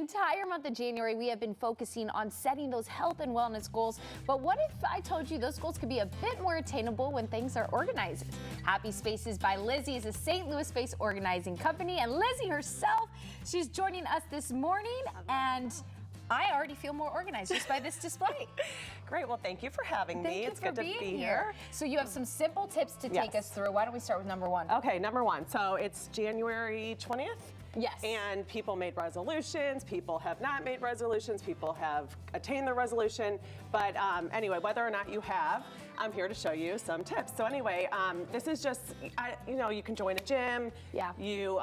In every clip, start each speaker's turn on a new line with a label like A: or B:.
A: entire month of January, we have been focusing on setting those health and wellness goals. But what if I told you those goals could be a bit more attainable when things are organized? Happy Spaces by Lizzy is a St. Louis-based organizing company, and Lizzy herself, she's joining us this morning, and I already feel more organized just by this display.
B: Great, well thank you for having me.
A: It's good to be here. So you have some simple tips to take us through. Why don't we start with number one?
B: Okay, number one. So it's January 20th.
A: Yes.
B: And people made resolutions, people have not made resolutions, people have attained their resolution. But anyway, whether or not you have, I'm here to show you some tips. So anyway, this is just, you can join a gym.
A: Yeah.
B: You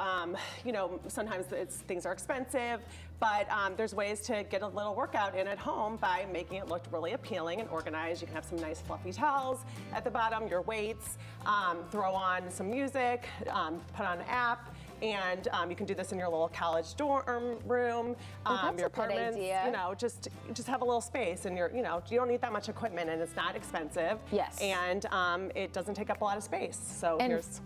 B: know, sometimes things are expensive, but there's ways to get a little workout in at home by making it look really appealing and organized. You can have some nice fluffy towels at the bottom, your weights, throw on some music, put on an app. And you can do this in your little college dorm room, your apartments. You know, just have a little space, and you don't need that much equipment, and it's not expensive.
A: Yes.
B: And it doesn't take up a lot of space. So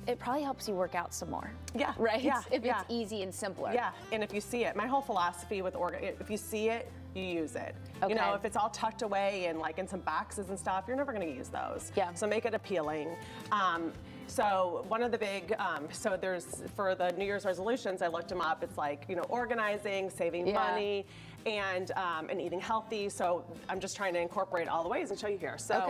A: it probably helps you work out some more.
B: Yeah.
A: Right.
B: Yeah.
A: If it's easy and simpler.
B: Yeah. And if you see it, my whole philosophy with if you see it, you use it.
A: Okay.
B: You know, if it's all tucked away and like in some boxes and stuff, you're never going to use those.
A: Yeah.
B: So make it appealing. So one of the big, so there's, for the New Year's resolutions, I looked them up. It's like, organizing, saving money, and eating healthy. So I'm just trying to incorporate all the ways and show you here. So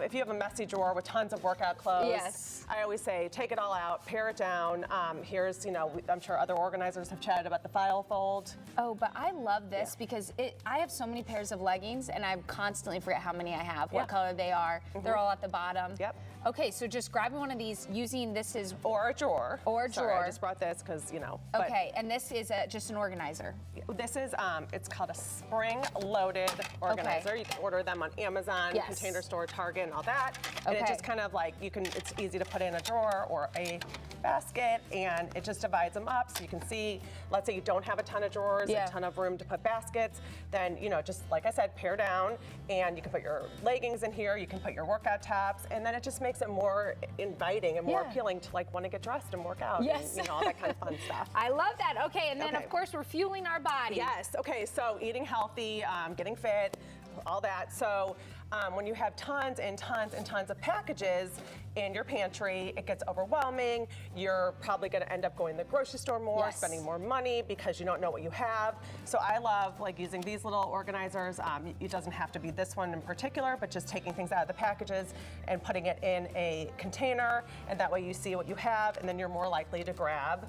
B: if you have a messy drawer with tons of workout clothes, I always say, take it all out, pare it down. Here's, I'm sure other organizers have chatted about the file fold.
A: Oh, but I love this because I have so many pairs of leggings, and I constantly forget how many I have, what color they are. They're all at the bottom.
B: Yep.
A: Okay, so just grabbing one of these, using this is...
B: Or a drawer.
A: Or a drawer.
B: Sorry, I just brought this because,
A: Okay, and this is just an organizer.
B: This is, it's called a spring-loaded organizer.
A: Okay.
B: You can order them on Amazon, Container Store, Target, and all that. And it just kind of like, it's easy to put in a drawer or a basket, and it just divides them up so you can see, let's say you don't have a ton of drawers, a ton of room to put baskets, then, just like I said, pare down, and you can put your leggings in here, you can put your workout tops, and then it just makes it more inviting and more appealing to like want to get dressed and work out and all that kind of fun stuff.
A: I love that. Okay, and then of course we're fueling our body.
B: Yes, okay, so eating healthy, getting fit, all that. So when you have tons and tons and tons of packages in your pantry, it gets overwhelming. You're probably going to end up going to the grocery store more, spending more money because you don't know what you have. So I love like using these little organizers. It doesn't have to be this one in particular, but just taking things out of the packages and putting it in a container, and that way you see what you have, and then you're more likely to grab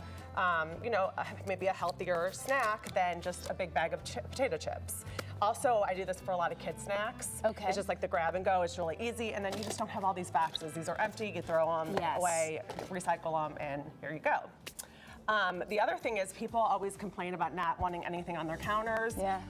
B: maybe a healthier snack than just a big bag of potato chips. Also, I do this for a lot of kid snacks.
A: Okay.
B: It's just like the grab and go. It's really easy, and then you just don't have all these boxes. These are empty. You throw them away, recycle them, and here you go. The other thing is people always complain about not wanting anything on their counters.
A: Yeah.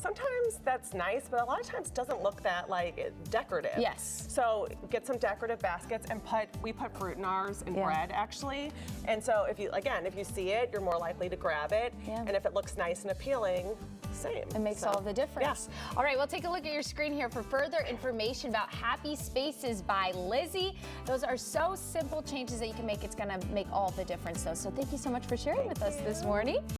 B: Sometimes that's nice, but a lot of times it doesn't look that like decorative.
A: Yes.
B: So get some decorative baskets and we put fruit in ours and bread actually. And so if you see it, you're more likely to grab it. Yeah. And if it looks nice and appealing, same.
A: It makes all the difference. Yeah. All right, we'll take a look at your screen here for further information about Happy Spaces by Lizzy. Those are so simple changes that you can make. It's going to make all the difference, though. So thank you so much for sharing with us this morning.